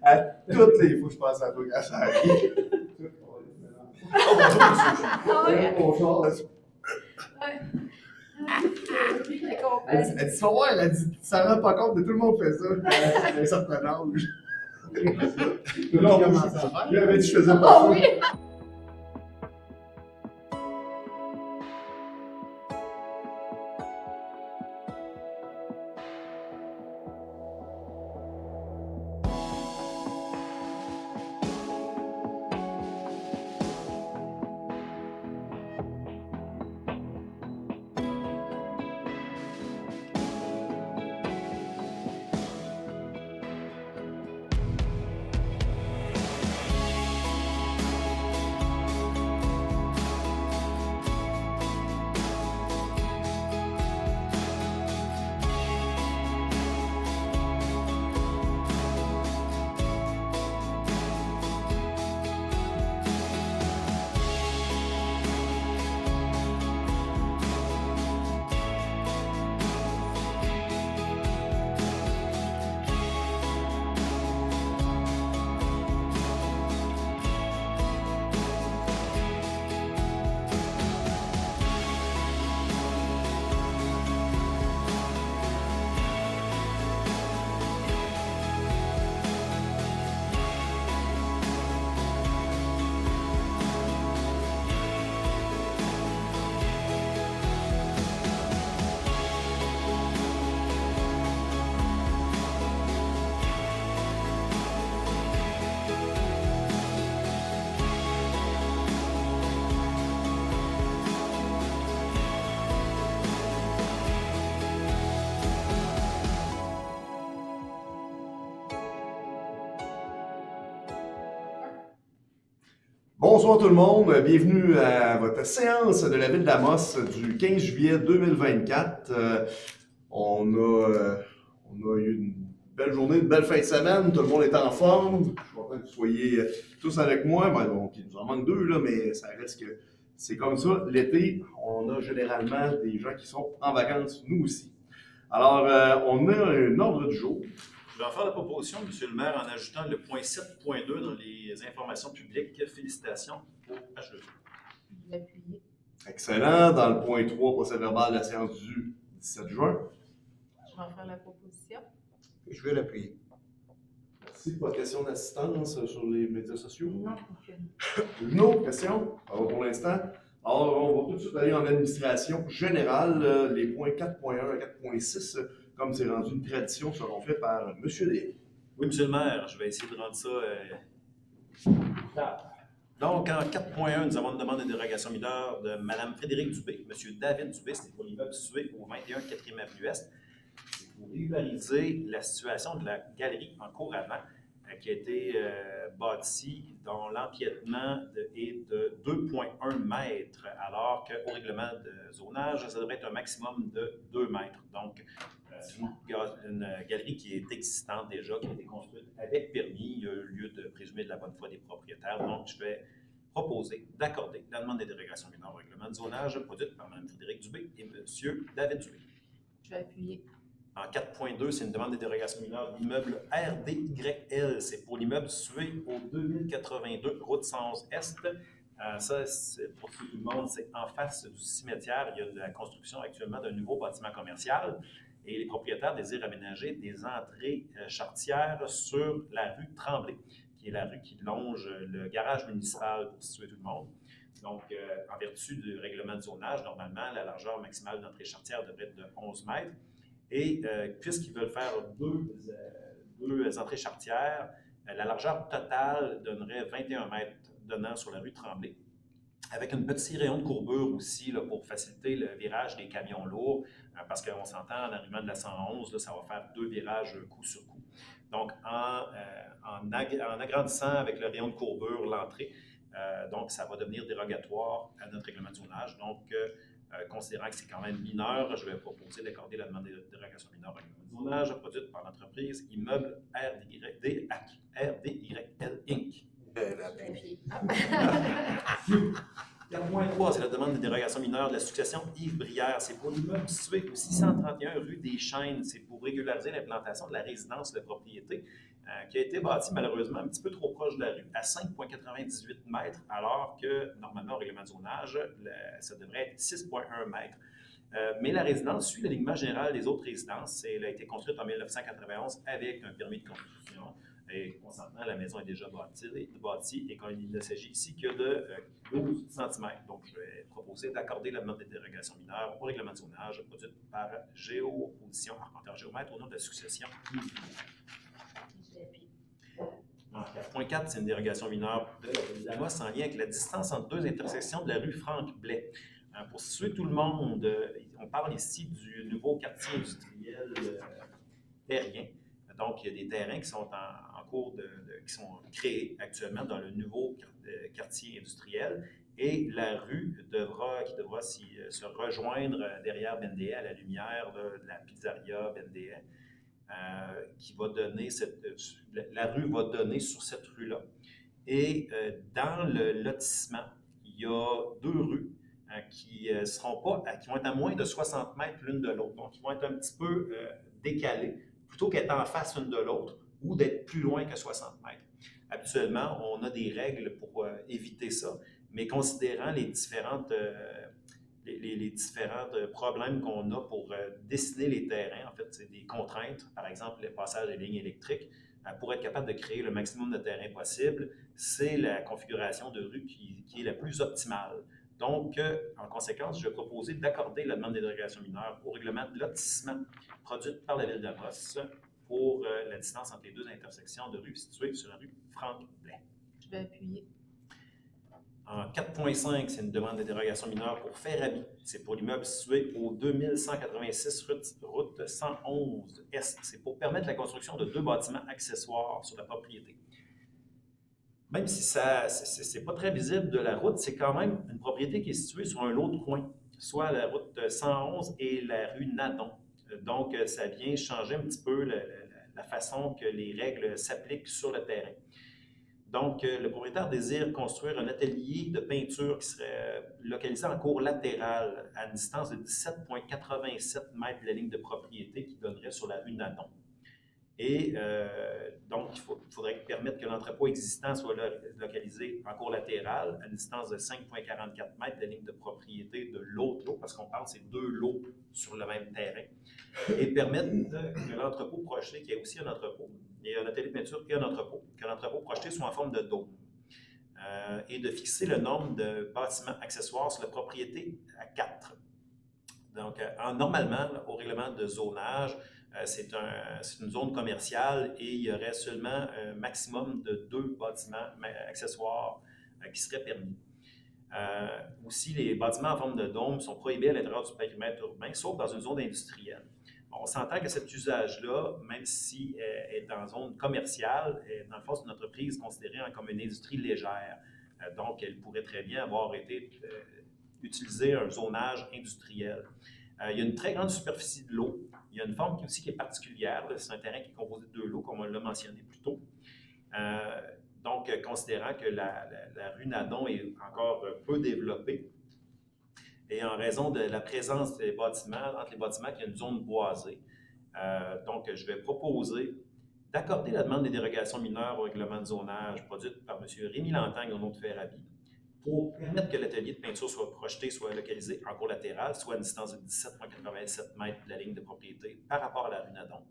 À toutes les fois, je pense à toi quand ça arrive. Elle dit, tu vas voir, elle a dit, tu t'en rends pas compte, mais tout le monde fait ça à un certain âge. Non, je lui avais dit que je faisais pas ça. Oui. Bonsoir tout le monde, bienvenue à votre séance de la ville d'Amos du 15 juillet 2024. On a eu une belle journée, une belle fin de semaine, tout le monde est en forme. Je suis content que vous soyez tous avec moi. Bon, il nous en manque deux, là, mais ça reste que c'est comme ça. L'été, on a généralement des gens qui sont en vacances, nous aussi. Alors, on a un ordre du jour. Je vais en faire la proposition, M. le maire, en ajoutant le point 7.2 dans les informations publiques. Félicitations au HE. Je vais appuyer. Excellent. Dans le point 3, procès-verbal de la séance du 17 juin. Je vais en faire la proposition. Je vais l'appuyer. Merci. Pas de question d'assistance sur les médias sociaux? Non, aucune. Une autre question? Ça va pour l'instant. Alors, on va tout de suite aller en administration générale. Les points 4.1 à 4.6, comme c'est rendu une tradition, seront faits par M. Léry. Oui, M. le maire, je vais essayer de rendre ça. Donc, en 4.1, nous avons une demande de dérogation mineure de Mme Frédérique Dubé, M. David Dubé, c'est pour l'immeuble situé au 21 4e Avenue Est. C'est pour régulariser la situation de la galerie en cours avant, qui a été bâtie dont l'empiètement est de 2,1 mètres, alors qu'au règlement de zonage, ça devrait être un maximum de 2 mètres. Donc, une galerie qui est existante déjà, qui a été construite avec permis. Il y a eu lieu de présumer de la bonne foi des propriétaires. Donc, je vais proposer d'accorder la demande de dérogation mineure au règlement de zonage produite par Mme Frédérique Dubé et M. David Dubé. Je vais appuyer. En 4.2, c'est une demande de dérogation mineure de l'immeuble RDYL. C'est pour l'immeuble situé au 2082 route 111 Est. Ça, pour tout le monde, c'est en face du cimetière. Il y a de la construction actuellement d'un nouveau bâtiment commercial et les propriétaires désirent aménager des entrées charretières sur la rue Tremblay, qui est la rue qui longe le garage municipal pour situer tout le monde. Donc, en vertu du règlement de zonage, normalement, la largeur maximale d'entrée charretière devrait être de 11 mètres. Et puisqu'ils veulent faire deux entrées charretières, la largeur totale donnerait 21 mètres donnant sur la rue Tremblay, avec un petit rayon de courbure aussi là, pour faciliter le virage des camions lourds, parce qu'on s'entend, en arrivant de la 111, là, ça va faire 2 virages coup sur coup. Donc, en agrandissant avec le rayon de courbure l'entrée, donc ça va devenir dérogatoire à notre règlement de zonage. Donc, considérant que c'est quand même mineur, je vais proposer d'accorder la demande de dérogation mineure au règlement de zonage produite par l'entreprise Immeuble RDYL Inc. 4.3, c'est la demande de dérogation mineure de la succession Yves Brière. C'est pour l'immeuble situé au 631 rue des Chênes. C'est pour régulariser l'implantation de la résidence de propriété qui a été bâtie malheureusement un petit peu trop proche de la rue, à 5,98 mètres, alors que normalement au règlement de zonage, ça devrait être 6,1 mètres. Mais la résidence suit l'alignement général des autres résidences. Elle a été construite en 1991 avec un permis de construction. Et consentement, la maison est déjà bâtie et il ne s'agit ici que de 12 cm. Donc, je vais proposer d'accorder la demande de dérogation mineure au règlement de zonage produite par Géoposition Arpenteur Géomètre au nom de la succession. En 4.4, c'est une dérogation mineure de la MOS en lien avec la distance entre deux intersections de la rue Franck-Blais. Pour situer tout le monde, on parle ici du nouveau quartier industriel terrien. Donc, il y a des terrains qui sont en cours qui sont créés actuellement dans le nouveau quartier industriel et la rue qui devra se rejoindre derrière BNDE à la lumière de la pizzeria BNDE qui va donner la rue va donner sur cette rue-là. Et dans le lotissement, il y a deux rues qui vont être à moins de 60 mètres l'une de l'autre. Donc, ils vont être un petit peu décalées, plutôt qu'être en face l'une de l'autre ou d'être plus loin que 60 mètres. Habituellement, on a des règles pour éviter ça, mais considérant les différents problèmes qu'on a pour dessiner les terrains, en fait, c'est des contraintes, par exemple le passage des lignes électriques, pour être capable de créer le maximum de terrain possible, c'est la configuration de rue qui est la plus optimale. Donc, en conséquence, je vais proposer d'accorder la demande de dérogation mineure au règlement de lotissement produite par la Ville d'Amos pour la distance entre les deux intersections de rue situées sur la rue Franck-Blais. Je vais appuyer. En 4.5, c'est une demande de dérogation mineure pour Ferrabi. C'est pour l'immeuble situé au 2186 route 111 Est. C'est pour permettre la construction de deux bâtiments accessoires sur la propriété. Même si c'est pas très visible de la route, c'est quand même une propriété qui est située sur un lot de coin, soit la route 111 et la rue Nadon. Donc, ça vient changer un petit peu la façon que les règles s'appliquent sur le terrain. Donc, le propriétaire désire construire un atelier de peinture qui serait localisé en cour latérale à une distance de 17,87 mètres de la ligne de propriété qui donnerait sur la rue Nadon. Et donc, il faudrait permettre que l'entrepôt existant soit localisé en cour latérale à une distance de 5,44 mètres de la ligne de propriété de l'autre lot, parce qu'on parle, c'est deux lots sur le même terrain, et permettre que l'entrepôt projeté, qui est aussi un entrepôt, il y a un atelier de peinture et un entrepôt, que l'entrepôt projeté soit en forme de dôme, et de fixer le nombre de bâtiments accessoires sur la propriété à 4. Donc, normalement, au règlement de zonage, c'est une zone commerciale et il y aurait seulement un maximum de 2 bâtiments accessoires qui seraient permis. Aussi, les bâtiments en forme de dôme sont prohibés à l'intérieur du périmètre urbain, sauf dans une zone industrielle. On s'entend que cet usage-là, même si est dans une zone commerciale, dans le fond, c'est une entreprise considérée comme une industrie légère. Donc, elle pourrait très bien avoir été utilisée un zonage industriel. Il y a une très grande superficie de l'eau. Il y a une forme aussi qui est particulière. C'est un terrain qui est composé de 2 lots, comme on l'a mentionné plus tôt. Donc, considérant que la rue Nadon est encore peu développée, et en raison de la présence des bâtiments, entre les bâtiments, il y a une zone boisée. Donc, je vais proposer d'accorder la demande des dérogations mineures au règlement de zonage produite par M. Rémi Lantagne au nom de Ferrabi, pour permettre que l'atelier de peinture soit projeté, soit localisé en cour latérale, soit à une distance de 17,87 mètres de la ligne de propriété par rapport à la rue Nadon,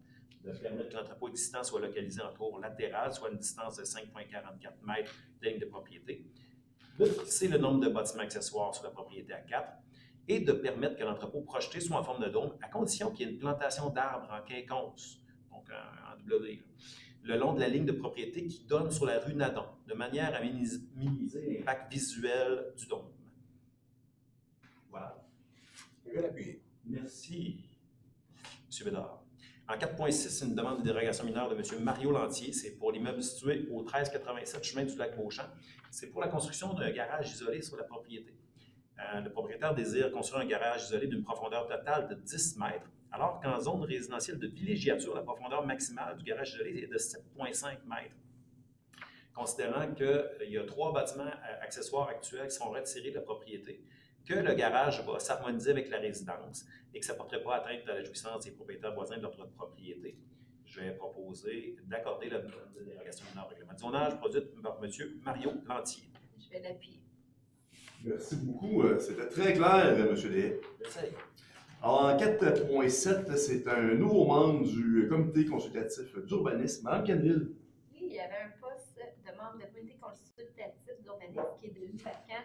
de permettre que l'entrepôt existant soit localisé en cour latérale, soit à une distance de 5,44 mètres de la ligne de propriété, de fixer le nombre de bâtiments accessoires sur la propriété à 4 et de permettre que l'entrepôt projeté soit en forme de dôme, à condition qu'il y ait une plantation d'arbres en quinconce, donc en W, le long de la ligne de propriété qui donne sur la rue Nadon, de manière à minimiser l'impact visuel du dôme. Voilà. Je vais l'appuyer. Merci, M. Bédard. En 4.6, c'est une demande de dérogation mineure de M. Mario Lantier. C'est pour l'immeuble situé au 1387 chemin du lac Beauchamp. C'est pour la construction d'un garage isolé sur la propriété. Le propriétaire désire construire un garage isolé d'une profondeur totale de 10 mètres, alors qu'en zone résidentielle de villégiature, la profondeur maximale du garage isolé est de 7,5 mètres. considérant qu'il y a 3 bâtiments accessoires actuels qui sont retirés de la propriété, que le garage va s'harmoniser avec la résidence et que ça ne porterait pas atteinte à la jouissance des propriétaires voisins de leur droit de propriété. Je vais proposer d'accorder la dérogation mineure au règlement du zonage produite par M. Mario Lantier. Je vais l'appuyer. Merci beaucoup. C'était très clair, M. Deshaies. J'essaie. Alors, en 4.7, c'est un nouveau membre du comité consultatif d'urbanisme. Mme Canville. Oui, il y avait un poste de membre de comité consultatif d'urbanisme qui est devenu vacant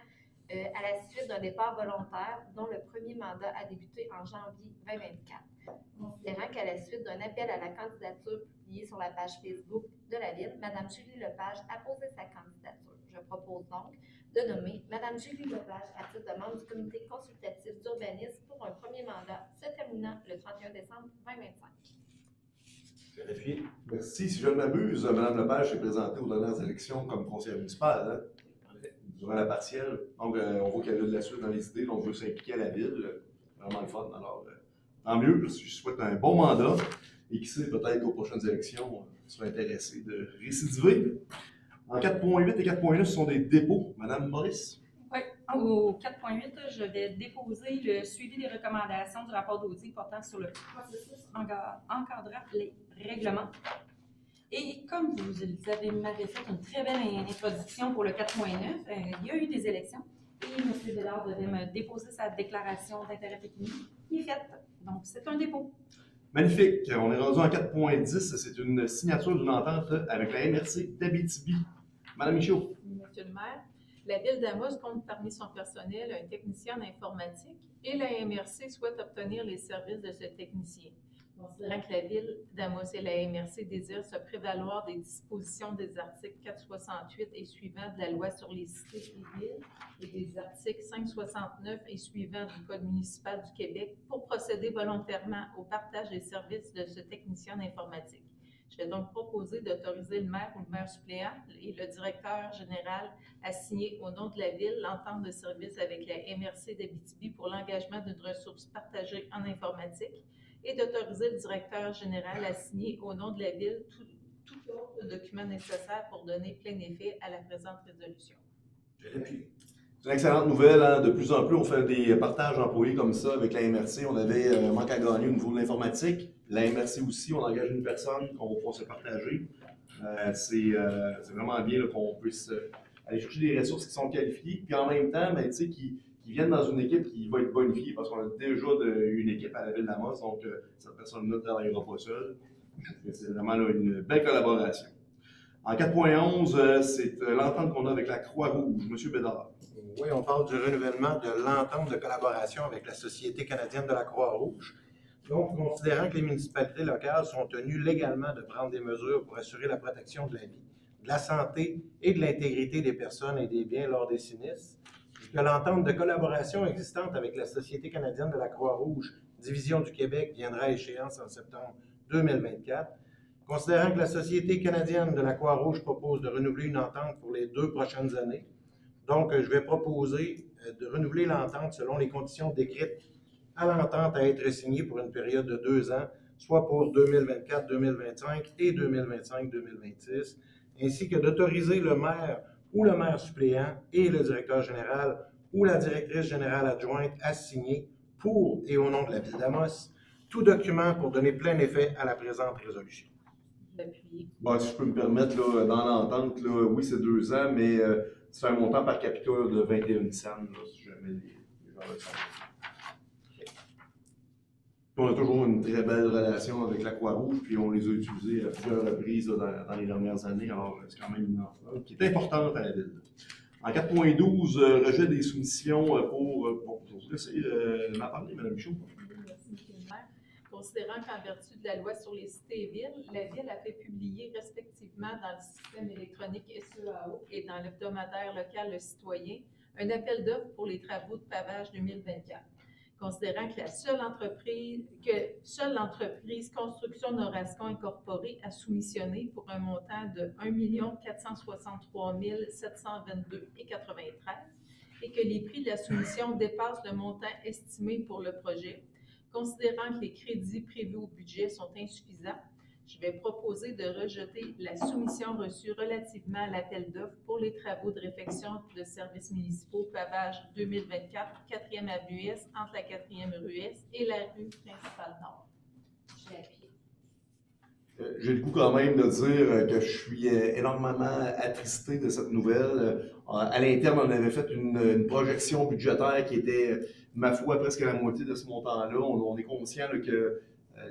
à la suite d'un départ volontaire dont le premier mandat a débuté en janvier 2024. Considérant qu'à la suite d'un appel à la candidature publié sur la page Facebook de la Ville, Mme Julie Lepage a posé sa candidature. Je propose donc de nommer Mme Julie Lepage à titre de membre du comité consultatif d'urbanisme pour un premier mandat se terminant le 31 décembre 2025. Je vais l'appuyer. Merci. Si je ne m'abuse, Mme Lepage s'est présentée aux dernières élections comme conseillère municipale, hein, durant la partielle. Donc, on voit qu'elle a de la suite dans les idées, donc veut s'impliquer à la ville. Vraiment le fun. Alors, tant mieux. Je souhaite un bon mandat et qui sait, peut-être qu'aux prochaines élections, on sera intéressé de récidiver. En 4.8 et 4.9, ce sont des dépôts. Madame Maurice? Oui, au 4.8, je vais déposer le suivi des recommandations du rapport d'audit portant sur le processus encadrant les règlements. Et comme vous m'avez fait une très belle introduction pour le 4.9, il y a eu des élections et M. Bédard devait me déposer sa déclaration d'intérêt pécuniaire qui est faite. Donc, c'est un dépôt. Magnifique. On est rendu en 4.10. C'est une signature d'une entente avec la MRC d'Abitibi. Madame Michaud. Monsieur le maire, la Ville d'Amos compte parmi son personnel un technicien en informatique et la MRC souhaite obtenir les services de ce technicien. Considérant que la Ville d'Amos et la MRC désirent se prévaloir des dispositions des articles 468 et suivants de la Loi sur les cités et villes et des articles 569 et suivants du Code municipal du Québec pour procéder volontairement au partage des services de ce technicien en informatique. Je vais donc proposer d'autoriser le maire ou le maire suppléant et le directeur général à signer au nom de la Ville l'entente de service avec la MRC d'Abitibi pour l'engagement d'une ressource partagée en informatique et d'autoriser le directeur général à signer au nom de la Ville tout autre document nécessaire pour donner plein effet à la présente résolution. Je l'appuie. C'est une excellente nouvelle. Hein? De plus en plus, on fait des partages d'employés comme ça avec la MRC. On avait un manque à gagner au niveau de l'informatique. La MRC aussi, on engage une personne qu'on va pouvoir se partager. C'est vraiment bien là, qu'on puisse aller chercher des ressources qui sont qualifiées, puis en même temps, ben, qui viennent dans une équipe qui va être bonifiée parce qu'on a déjà une équipe à la Ville d'Amos, donc cette personne-là ne travaillera pas seule. C'est vraiment là, une belle collaboration. En 4.11, c'est l'entente qu'on a avec la Croix-Rouge. Monsieur Bédard. Oui, on parle du renouvellement de l'entente de collaboration avec la Société canadienne de la Croix-Rouge. Donc, considérant que les municipalités locales sont tenues légalement de prendre des mesures pour assurer la protection de la vie, de la santé et de l'intégrité des personnes et des biens lors des sinistres, et que l'entente de collaboration existante avec la Société canadienne de la Croix-Rouge, division du Québec, viendra à échéance en septembre 2024, considérant que la Société canadienne de la Croix-Rouge propose de renouveler une entente pour les 2 prochaines années, donc je vais proposer de renouveler l'entente selon les conditions décrites à l'entente à être signée pour une période de 2 ans, soit pour 2024-2025 et 2025-2026, ainsi que d'autoriser le maire ou le maire suppléant et le directeur général ou la directrice générale adjointe à signer pour et au nom de la Ville d'Amos tout document pour donner plein effet à la présente résolution. J'appuie. Bon, si je peux me permettre, là, dans l'entente, là, oui, c'est 2 ans, mais c'est un montant par capita de 21 cents, là, si jamais les gens le savent. On a toujours une très belle relation avec la Croix-Rouge, puis on les a utilisés à plusieurs reprises là, dans les dernières années. Alors, c'est quand même une offre qui est importante à la Ville. En 4.12, rejet des soumissions pour. Bon, je vais vous laisser m'en parler, Mme Michaud. Merci, M. le maire. Considérant qu'en vertu de la Loi sur les cités et villes, la Ville a fait publier respectivement dans le système électronique SEAO et dans l'hebdomadaire local Le Citoyen un appel d'offres pour les travaux de pavage 2024. Considérant que seule l'entreprise Construction Norascon Incorporée a soumissionné pour un montant de 1 463 722,93 et que les prix de la soumission dépassent le montant estimé pour le projet, considérant que les crédits prévus au budget sont insuffisants, je je vais proposer de rejeter la soumission reçue relativement à l'appel d'offres pour les travaux de réfection de services municipaux pavage 2024, 4e avenue Est, entre la 4e rue Est et la rue principale Nord. Je l'appuie. J'ai le goût quand même de dire que je suis énormément attristé de cette nouvelle. À l'interne, on avait fait une projection budgétaire qui était, ma foi, presque la moitié de ce montant-là. On est conscient là, que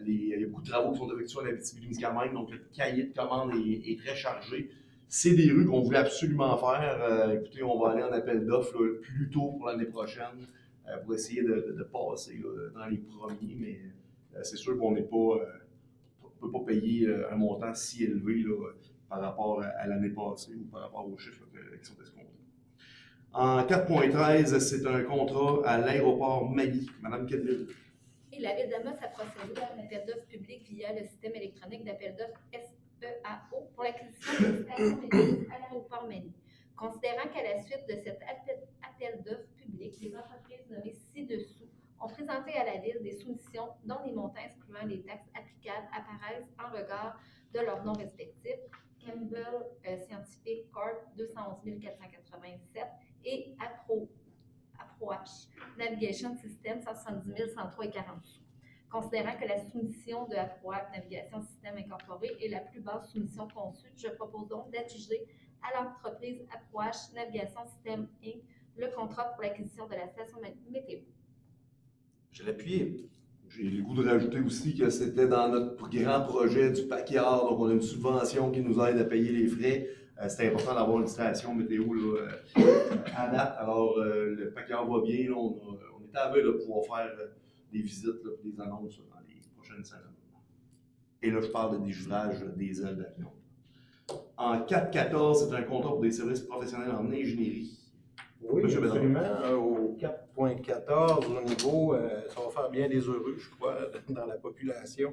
il y a beaucoup de travaux qui sont effectués en Abitibi-Témiscamingue, donc le cahier de commande est très chargé. C'est des rues qu'on voulait absolument faire. Écoutez, on va aller en appel d'offres là, plus tôt pour l'année prochaine pour essayer de passer là, dans les premiers, mais c'est sûr qu'on n'est pas... on ne peut pas payer un montant si élevé là, par rapport à l'année passée ou par rapport aux chiffres qui sont escomptés. En 4.13, c'est un contrat à l'aéroport Mali. Madame Kedville. Et la Ville d'Amos a procédé à un appel d'offres public via le système électronique d'appel d'offres SEAO pour l'acquisition d'une station météo à l'aéroport Mali. Considérant qu'à la suite de cet appel d'offres public, les entreprises nommées ci-dessous ont présenté à la Ville des soumissions dont les montants excluant les taxes applicables apparaissent en regard de leurs noms respectifs. Campbell Scientific Corp 211 487 et APROH Navigation System 170 103 et 40 sous. Considérant que la soumission de APROH Navigation System Incorporé est la plus basse soumission conçue, je propose donc d'adjuger à l'entreprise APROH Navigation System Inc. le contrat pour l'acquisition de la station météo. Je l'appuie. J'ai le goût de rajouter aussi que c'était dans notre grand projet du PACIAR, donc on a une subvention qui nous aide à payer les frais. C'était important d'avoir une station météo là, à date. Alors, le PACIAR va bien. Là, on est à veille de pouvoir faire des visites, là, des annonces dans les prochaines semaines. Et là, je parle de dégivrage des ailes d'avion. En 4.14, c'est un contrat pour des services professionnels en ingénierie. Oui, Monsieur absolument. Au 4.14, au niveau, ça va faire bien des heureux, je crois, dans la population.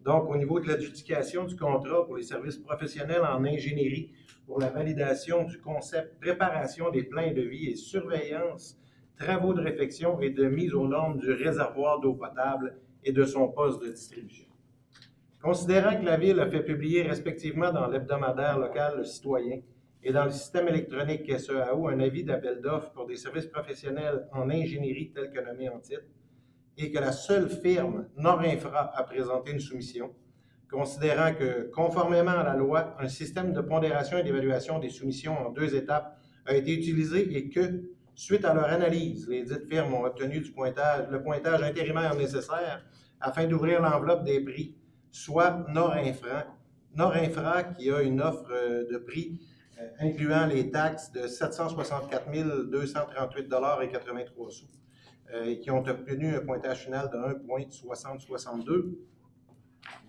Donc, au niveau de l'adjudication du contrat pour les services professionnels en ingénierie, pour la validation du concept préparation des plans de vie et surveillance, travaux de réfection et de mise aux normes du réservoir d'eau potable et de son poste de distribution. Considérant que la Ville a fait publier respectivement dans l'hebdomadaire local Le Citoyen et dans le système électronique SEAO un avis d'appel d'offres pour des services professionnels en ingénierie tel que nommé en titre, et que la seule firme Norinfra a présenté une soumission, considérant que, conformément à la loi, un système de pondération et d'évaluation des soumissions en 2 étapes a été utilisé et que, suite à leur analyse, les dites firmes ont obtenu le pointage intérimaire nécessaire afin d'ouvrir l'enveloppe des prix, soit Norinfra qui a une offre de prix incluant les taxes de 764 238,83 $, et qui ont obtenu un pointage final de 1,6062.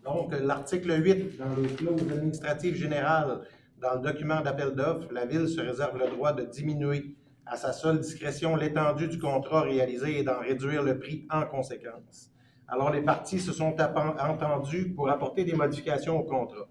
Donc, l'article 8, dans les clauses administratives générales, dans le document d'appel d'offres, la Ville se réserve le droit de diminuer à sa seule discrétion l'étendue du contrat réalisé et d'en réduire le prix en conséquence. Alors, les parties se sont entendues pour apporter des modifications au contrat.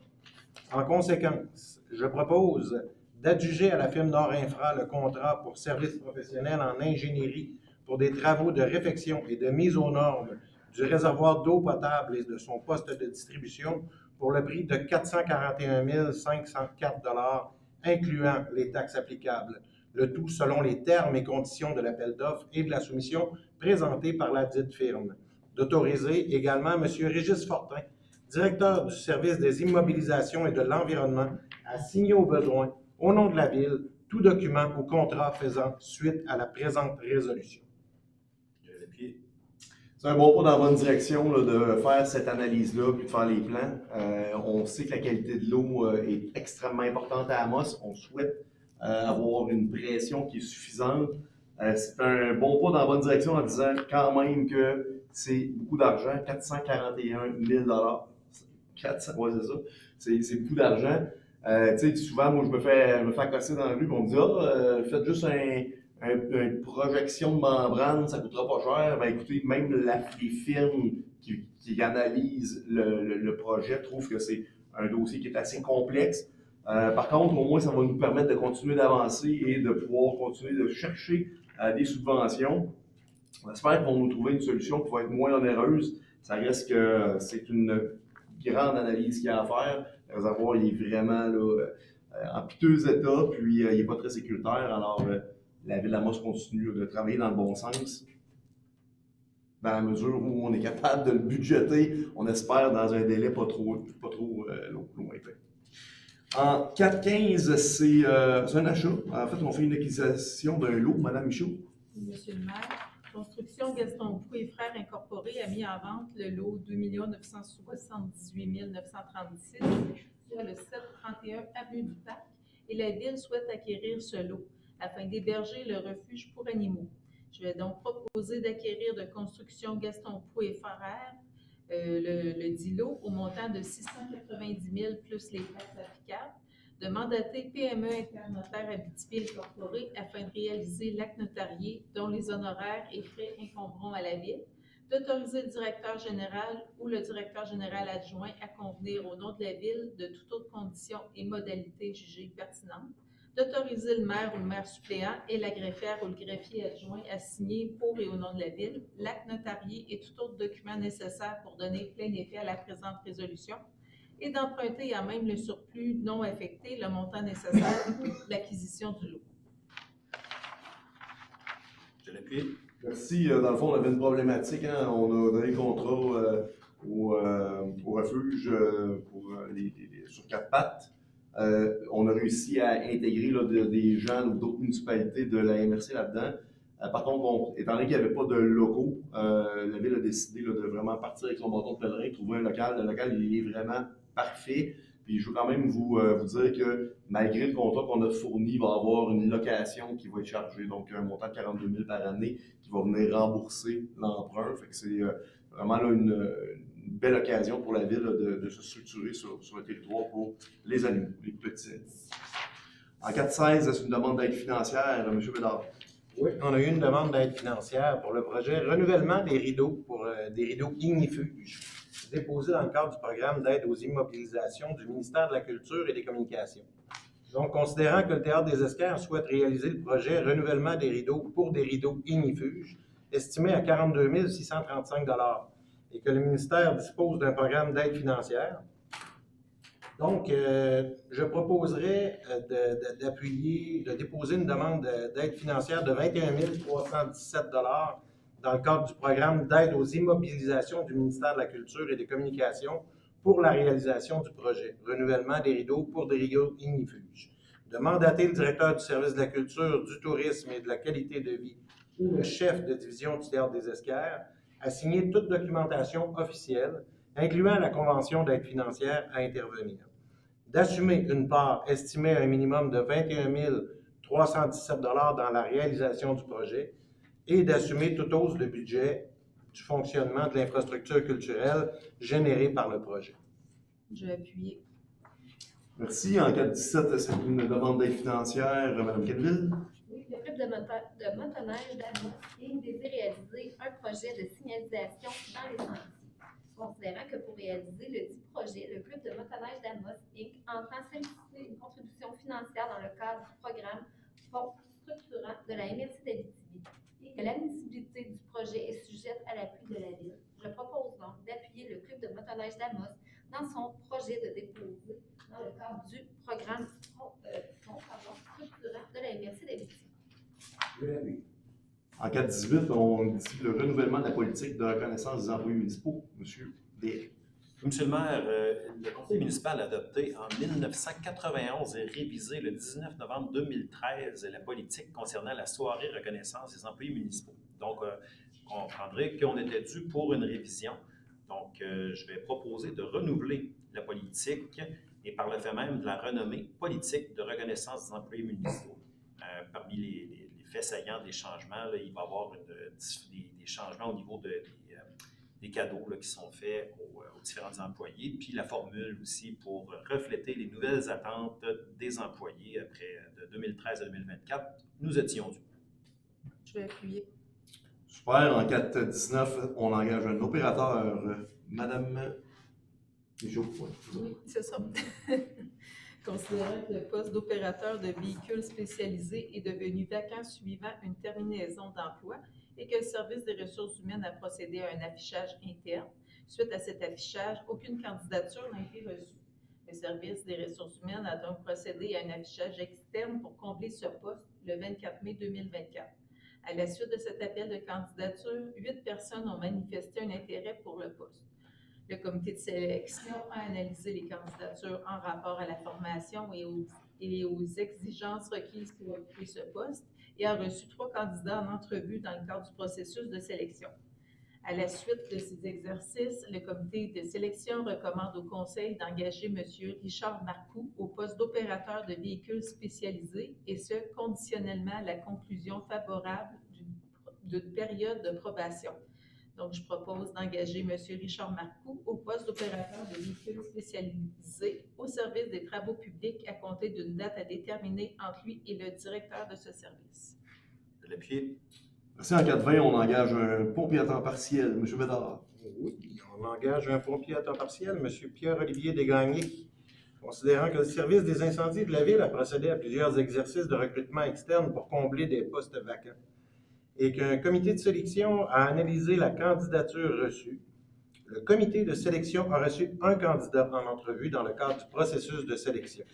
En conséquence, je propose d'adjuger à la firme Norinfra le contrat pour services professionnels en ingénierie pour des travaux de réfection et de mise aux normes du réservoir d'eau potable et de son poste de distribution pour le prix de 441 504 $, incluant les taxes applicables, le tout selon les termes et conditions de l'appel d'offres et de la soumission présentée par la dite firme. D'autoriser également M. Régis Fortin, directeur du service des immobilisations et de l'environnement, à signer au besoin, au nom de la Ville, tout document ou contrat faisant suite à la présente résolution. C'est un bon pas dans la bonne direction là, de faire cette analyse-là puis de faire les plans. On sait que la qualité de l'eau est extrêmement importante à Amos. On souhaite avoir une pression qui est suffisante. C'est un bon pas dans la bonne direction en disant quand même que c'est beaucoup d'argent, 441 000 $. 400, ouais, c'est ça. C'est beaucoup d'argent. Tu sais, souvent, moi, je me fais accoster dans la rue et on me dit faites juste une projection de membrane, ça ne coûtera pas cher. Ben, écoutez, même les firmes qui analysent le projet trouvent que c'est un dossier qui est assez complexe. Par contre, au moins, ça va nous permettre de continuer d'avancer et de pouvoir continuer de chercher des subventions. On espère qu'ils vont nous trouver une solution qui va être moins onéreuse. Ça reste que c'est une grande analyse qu'il y a à faire. Le réservoir il est vraiment là, en piteux état, puis il n'est pas très sécuritaire. Alors, la ville d'Amos continue de travailler dans le bon sens, dans la mesure où on est capable de le budgéter, on espère, dans un délai pas trop lointain. En 4.15, c'est un achat. En fait, on fait une acquisition d'un lot, Mme Michaud. Monsieur le maire, Construction Gaston Pou et Frères Incorporés a mis en vente le lot 2 978 936 sur le 731 avenue du Parc et la ville souhaite acquérir ce lot afin d'héberger le refuge pour animaux. Je vais donc proposer d'acquérir de Construction Gaston Pou et Frères le dit lot au montant de 690 000 plus les taxes applicables, de mandater PME Internotaire Abitibi Incorporé afin de réaliser l'acte notarié dont les honoraires et frais incomberont à la ville, d'autoriser le directeur général ou le directeur général adjoint à convenir au nom de la ville de toute autre condition et modalité jugée pertinente, d'autoriser le maire ou le maire suppléant et la greffière ou le greffier adjoint à signer pour et au nom de la ville l'acte notarié et tout autre document nécessaire pour donner plein effet à la présente résolution et d'emprunter à même le surplus non affecté le montant nécessaire pour l'acquisition du lot. Je l'appuie. Merci. Dans le fond, on avait une problématique. Hein? On a donné le contrat au refuge sur 4 pattes. On a réussi à intégrer là, des gens ou d'autres municipalités de la MRC là-dedans. Par contre, étant donné qu'il n'y avait pas de locaux, la ville a décidé là, de vraiment partir avec son bâton de pèlerin, trouver un local. Le local, il est vraiment parfait. Puis je veux quand même vous dire que malgré le contrat qu'on a fourni, il va y avoir une location qui va être chargée, donc un montant de 42 000 par année qui va venir rembourser l'emprunt. Fait que c'est vraiment là, une belle occasion pour la ville là, de se structurer sur le territoire pour les animaux, les petits animaux. En 4.16, c'est une demande d'aide financière, M. Bédard. Oui, on a eu une demande d'aide financière pour le projet renouvellement des rideaux pour des rideaux ignifuges, déposé dans le cadre du programme d'aide aux immobilisations du ministère de la Culture et des Communications. Donc, considérant que le Théâtre des Esquerres souhaite réaliser le projet renouvellement des rideaux pour des rideaux ignifuges, estimé à 42 635 $ et que le ministère dispose d'un programme d'aide financière, donc, je proposerais de déposer une demande d'aide financière de 21 317 $ dans le cadre du programme d'aide aux immobilisations du ministère de la Culture et des Communications pour la réalisation du projet renouvellement des rideaux pour des rideaux ignifuges. De mandater le directeur du service de la culture, du tourisme et de la qualité de vie ou le chef de division du Théâtre des Esquerres à signer toute documentation officielle incluant la convention d'aide financière à intervenir, d'assumer une part estimée à un minimum de 21 317 $ dans la réalisation du projet et d'assumer toute hausse de budget du fonctionnement de l'infrastructure culturelle générée par le projet. Je vais appuyer. Merci. En 4.17, c'est une demande d'aide financière, Mme Quenneville. Oui, le club de motoneige d'Amos désire réaliser un projet de signalisation dans les sentiers. Considérant que pour réaliser le dit projet, le club de motoneige d'Amos Inc. entend solliciter une contribution financière dans le cadre du programme Fonds structurant de la MRC d'Abitibi et que l'admissibilité du projet est sujette à l'appui de la Ville. Je propose donc d'appuyer le club de motoneige d'Amos dans son projet de déposer dans le cadre du programme Fonds structurant de la MRC d'Abitibi. En 4.18, on dit le renouvellement de la politique de reconnaissance des employés municipaux. Monsieur Déré. Monsieur le maire, le conseil municipal a adopté en 1991 et révisé le 19 novembre 2013 la politique concernant la soirée reconnaissance des employés municipaux. Donc, on comprendrait qu'on était dû pour une révision. Donc, je vais proposer de renouveler la politique et par le fait même de la renommer politique de reconnaissance des employés municipaux. Parmi les faits saillants des changements, là, il va y avoir des changements au niveau des cadeaux là, qui sont faits aux différents employés, puis la formule aussi pour refléter les nouvelles attentes des employés après de 2013 à 2024. Nous étions dû. Je vais appuyer. Super. En 4.19, on engage un opérateur, Madame Michaud. Oui, c'est ça. Considérant que le poste d'opérateur de véhicules spécialisés est devenu vacant suivant une terminaison d'emploi et que le service des ressources humaines a procédé à un affichage interne, Suite à cet affichage, aucune candidature n'a été reçue. Le service des ressources humaines a donc procédé à un affichage externe pour combler ce poste le 24 mai 2024. À la suite de cet appel de candidature, 8 personnes ont manifesté un intérêt pour le poste. Le comité de sélection a analysé les candidatures en rapport à la formation et aux exigences requises pour occuper ce poste et a reçu 3 candidats en entrevue dans le cadre du processus de sélection. À la suite de ces exercices, le comité de sélection recommande au conseil d'engager M. Richard Marcoux au poste d'opérateur de véhicules spécialisés, et ce, conditionnellement à la conclusion favorable d'une période de probation. Donc, je propose d'engager M. Richard Marcoux au poste d'opérateur de véhicules spécialisés au service des travaux publics à compter d'une date à déterminer entre lui et le directeur de ce service. Je vais l'appuyer. Merci. En 420, on engage un pompier à temps partiel, M. Bédard. Oui, on engage un pompier à temps partiel, M. Pierre-Olivier Desgagnés. Considérant que le service des incendies de la Ville a procédé à plusieurs exercices de recrutement externe pour combler des postes vacants et qu'un comité de sélection a analysé la candidature reçue, le comité de sélection a reçu un candidat en entrevue dans le cadre du processus de sélection.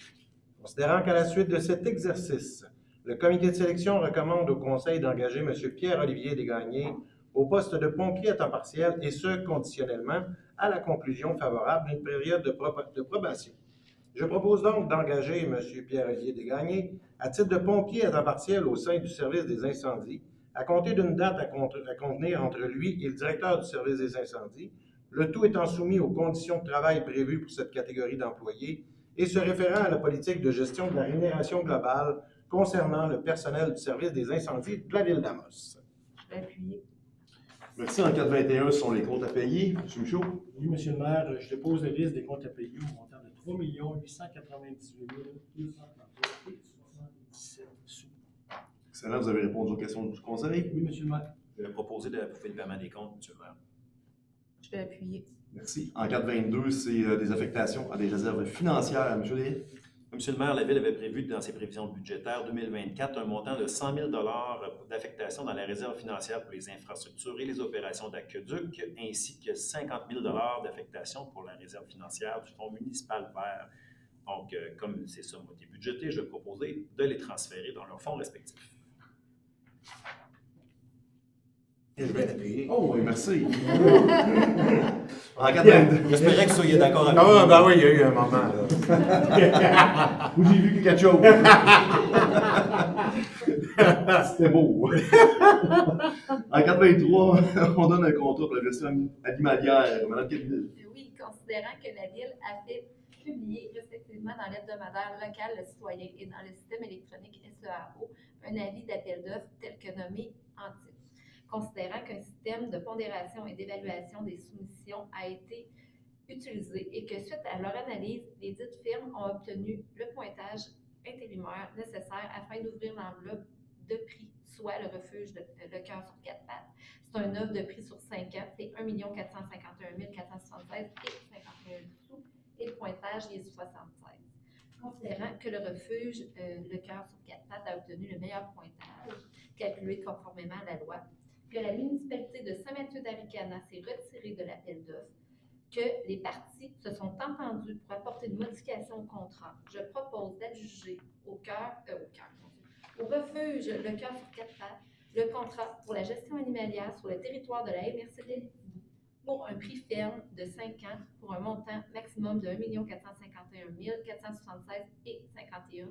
Considérant qu'à la suite de cet exercice, le comité de sélection recommande au conseil d'engager M. Pierre-Olivier Desgagnés au poste de pompier à temps partiel, et ce, conditionnellement à la conclusion favorable d'une période de probation. Je propose donc d'engager M. Pierre-Olivier Desgagnés à titre de pompier à temps partiel au sein du service des incendies, à compter d'une date à convenir entre lui et le directeur du service des incendies, le tout étant soumis aux conditions de travail prévues pour cette catégorie d'employés et se référant à la politique de gestion de la rémunération globale concernant le personnel du service des incendies de la Ville d'Amos. Je vais appuyer. Merci. En 421, ce sont les comptes à payer. M. Michaud. Oui, Monsieur le maire, je dépose la liste des comptes à payer au montant de 3 898 233,77 sous. Excellent. Vous avez répondu aux questions du conseil. Oui, Monsieur le maire. Je vais proposer d'approuver le paiement des comptes, M. le maire. Je vais appuyer. Merci. En 422, c'est des affectations à des réserves financières. M. Léry. Monsieur le maire, la Ville avait prévu dans ses prévisions budgétaires 2024 un montant de 100 000 d'affectation dans la réserve financière pour les infrastructures et les opérations d'aqueduc, ainsi que 50 000 d'affectation pour la réserve financière du Fonds municipal vert. Donc, comme ces sommes ont été budgétées, je vais proposer de les transférer dans leurs fonds respectifs. Et je vais l'appuyer. Oh, oui, merci. En 422. J'espérais que vous soyez d'accord avec Ah, moi. ben oui, il y a eu un moment, là. Où j'ai vu quelque chose. C'était beau. En 423, on donne un contrat pour la gestion animalière. Mme Kelvin. Oui, considérant que la Ville a fait publier respectivement dans l'hebdomadaire local Le Citoyen et dans le système électronique SEAO un avis d'appel d'offres tel que nommé en titre. Considérant qu'un système de pondération et d'évaluation des soumissions a été utilisé et que suite à leur analyse, les dites firmes ont obtenu le pointage intérimaire nécessaire afin d'ouvrir l'enveloppe de prix, soit le refuge Le Cœur sur 4 pattes. C'est un offre de prix sur 5 ans, c'est 1 451 476 et 51 sous, et le pointage est 76. Considérant que le refuge Le Cœur sur 4 pattes a obtenu le meilleur pointage, calculé conformément à la loi, que la municipalité de Saint-Mathieu-d'Aricana s'est retirée de l'appel d'offres, que les parties se sont entendues pour apporter une modification au contrat, je propose d'adjuger au refuge Le Cœur sur 4 pattes le contrat pour la gestion animalière sur le territoire de la MRC de pour un prix ferme de 5 ans pour un montant maximum de 1 451 476 et 51,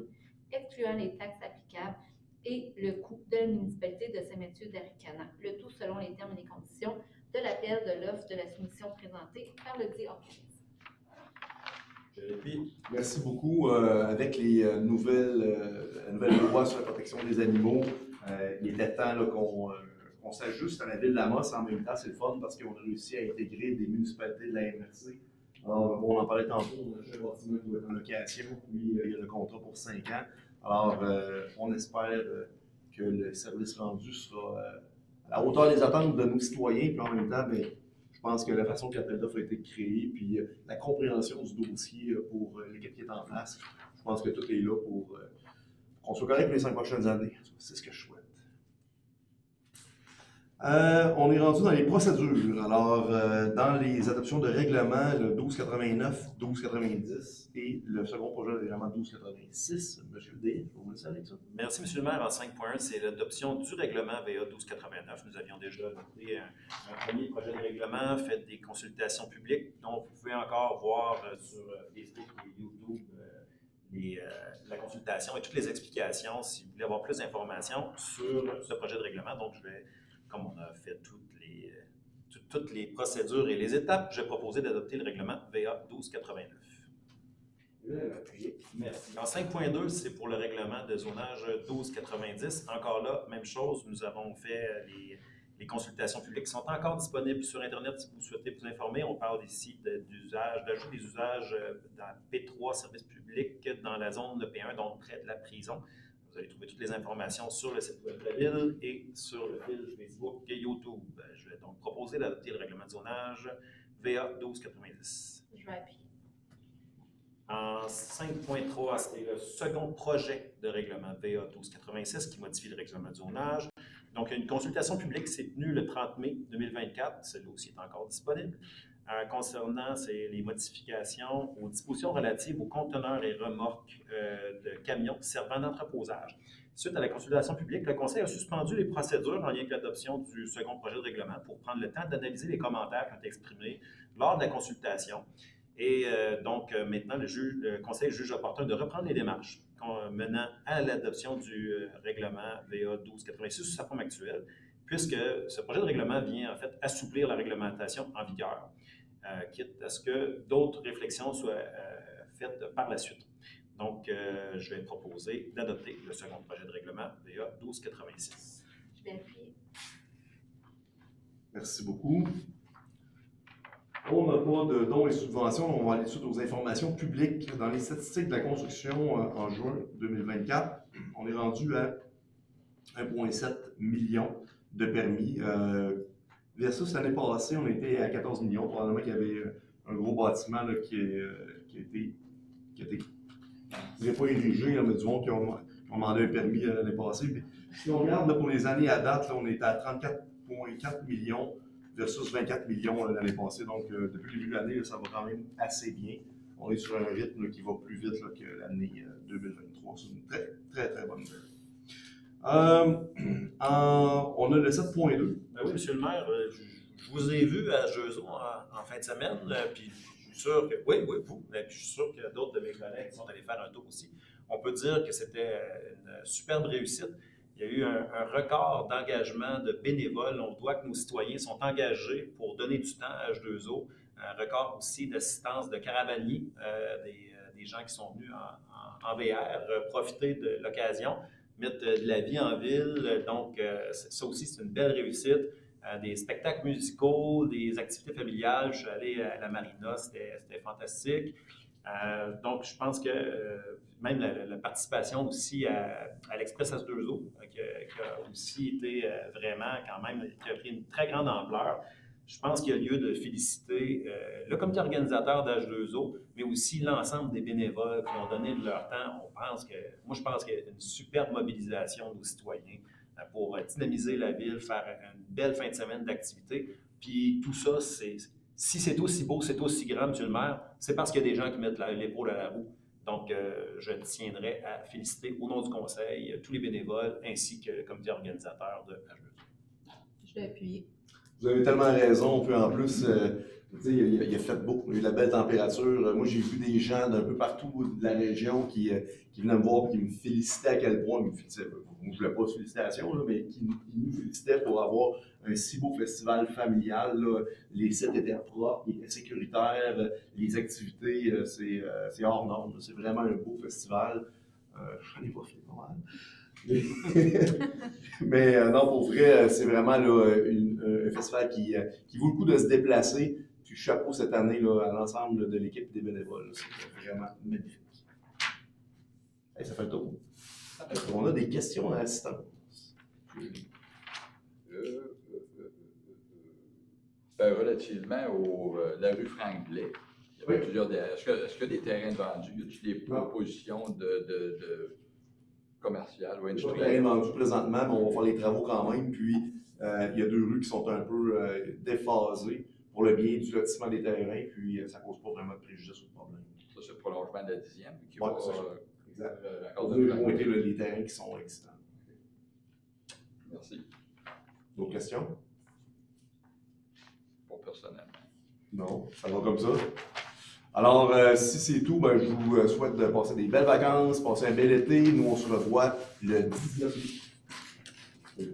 excluant les taxes applicables et le coût de la municipalité de Saint-Mathieu-d'Aricana, le tout selon les termes et les conditions de l'appel de l'offre de la soumission présentée par le dit organisme. Je l'appuie. Merci beaucoup. Avec les la nouvelle loi sur la protection des animaux, il était temps là, qu'on s'ajuste à la ville d'Amos. En même temps, c'est le fun parce qu'on a réussi à intégrer des municipalités de la MRC. Alors, on en parlait tantôt, on a un bâtiment qui doit être en location, puis il y a le contrat pour 5 ans. Alors, on espère que le service rendu sera à la hauteur des attentes de nos citoyens, puis en même temps, bien, je pense que la façon que l'appel d'offres a été créé, puis la compréhension du dossier pour l'équipe qui est en place, je pense que tout est là pour qu'on soit correct pour les 5 prochaines années. C'est ce que je souhaite. On est rendu dans les procédures. Alors, dans les adoptions de règlement, le 1289, 1290 et le second projet de règlement 1286. Monsieur D, je vous laisse avec ça. Merci, M. le maire. En 5.1, c'est l'adoption du règlement VA 1289. Nous avions déjà adopté un premier projet de règlement, fait des consultations publiques. Donc, vous pouvez encore voir sur Facebook et YouTube la consultation et toutes les explications si vous voulez avoir plus d'informations sur ce projet de règlement. Donc, je vais, comme on a fait toutes les procédures et les étapes, je vais proposer d'adopter le règlement VA 1289. Merci. En 5.2, c'est pour le règlement de zonage 1290. Encore là, même chose, nous avons fait les consultations publiques qui sont encore disponibles sur Internet si vous souhaitez vous informer. On parle ici d'ajout des usages dans P3, services publics, dans la zone de P1, donc près de la prison. Vous allez trouver toutes les informations sur le site web de la Ville et sur le fil Facebook et YouTube. Je vais donc proposer d'adopter le règlement de zonage VA 1290. Je vais appuyer. En 5.3, c'est le second projet de règlement VA 1286 qui modifie le règlement de zonage. Donc, une consultation publique s'est tenue le 30 mai 2024. Celle-là aussi est encore disponible. Concernant les modifications aux dispositions relatives aux conteneurs et remorques de camions servant d'entreposage. Suite à la consultation publique, le Conseil a suspendu les procédures en lien avec l'adoption du second projet de règlement pour prendre le temps d'analyser les commentaires qui ont été exprimés lors de la consultation. Et donc, maintenant, le Conseil juge opportun de reprendre les démarches menant à l'adoption du règlement VA 1286 sous sa forme actuelle, puisque ce projet de règlement vient en fait assouplir la réglementation en vigueur, quitte à ce que d'autres réflexions soient faites par la suite. Donc, je vais proposer d'adopter le second projet de règlement VA 1286. Je vais appuyer. Merci beaucoup. On n'a pas de dons et subventions. On va aller tout de suite aux informations publiques. Dans les statistiques de la construction en juin 2024, on est rendu à 1,7 million de permis. Versus l'année passée, on était à 14 millions. Probablement qu'il y avait un gros bâtiment là, qui a été je ne vais pas érigé, là, mais du monde qui ont demandé un permis l'année passée. Mais si on regarde là, pour les années à date, là, on est à 34,4 millions versus 24 millions l'année passée. Donc, depuis le début de l'année, là, ça va quand même assez bien. On est sur un rythme là, qui va plus vite là, que l'année 2023. C'est une très, très, très bonne nouvelle. On a le 7.2. Ben oui, M. le maire, je vous ai vu à Jeuson en fin de semaine, puis je suis sûr que, oui, vous, puis je suis sûr que d'autres de mes collègues sont allés faire un tour aussi. On peut dire que c'était une superbe réussite. Il y a eu un record d'engagement de bénévoles. On voit que nos citoyens sont engagés pour donner du temps à H2O. Un record aussi d'assistance de caravaniers, des gens qui sont venus en VR, profiter de l'occasion, mettre de la vie en ville. Donc, ça aussi, c'est une belle réussite. Des spectacles musicaux, des activités familiales. Je suis allé à la marina, c'était fantastique. Donc, je pense que même la participation aussi à l'Express H2O, qui a aussi été vraiment quand même, qui a pris une très grande ampleur. Je pense qu'il y a lieu de féliciter le comité organisateur d'H2O, mais aussi l'ensemble des bénévoles qui ont donné de leur temps. Moi, je pense qu'il y a une superbe mobilisation de nos citoyens pour dynamiser la ville, faire une belle fin de semaine d'activité. Puis tout ça, si c'est aussi beau, c'est aussi grand, M. le maire, c'est parce qu'il y a des gens qui mettent l'épaule à la roue. Donc, je tiendrai à féliciter au nom du conseil tous les bénévoles ainsi que le comité organisateur de H2O. Je vais appuyer. Vous avez tellement raison. Puis en plus, il a fait beau, il y a eu de la belle température. Moi, j'ai vu des gens d'un peu partout de la région qui venaient me voir et qui me félicitaient à quel point. Moi, je ne voulais pas de félicitations, là, mais qui nous félicitaient pour avoir un si beau festival familial. Là. Les sites étaient propres, ils étaient sécuritaires, les activités, c'est hors norme. C'est vraiment un beau festival. J'en ai pas fait pas mal. Mais non, pour vrai, c'est vraiment là, un festival qui vaut le coup de se déplacer. Puis chapeau cette année là, à l'ensemble de l'équipe des bénévoles. C'est vraiment magnifique. Hey, ça fait le tour. On a des questions à l'assistance. Relativement à la rue Frank-Blais, il y avait plusieurs. Est-ce que des terrains vendus? Y a-t-il des propositions de commerciales ou Je ne industrielles? rien vendu présentement, mais on va faire les travaux quand même. Puis Il y a 2 rues qui sont un peu déphasées pour le bien du lotissement des terrains, puis ça ne cause pas vraiment de préjudice ou de problème. Ça, c'est le prolongement de la 10e qui Ouais, va c'est ça. Exact. l'accord Pour de mieux Franklin. pointer les terrains qui sont existants. Merci. D'autres questions? Pas personnellement. Non, ça va comme ça. Alors, si c'est tout, ben, je vous souhaite de passer des belles vacances, passer un bel été. Nous, on se revoit le 19 mai.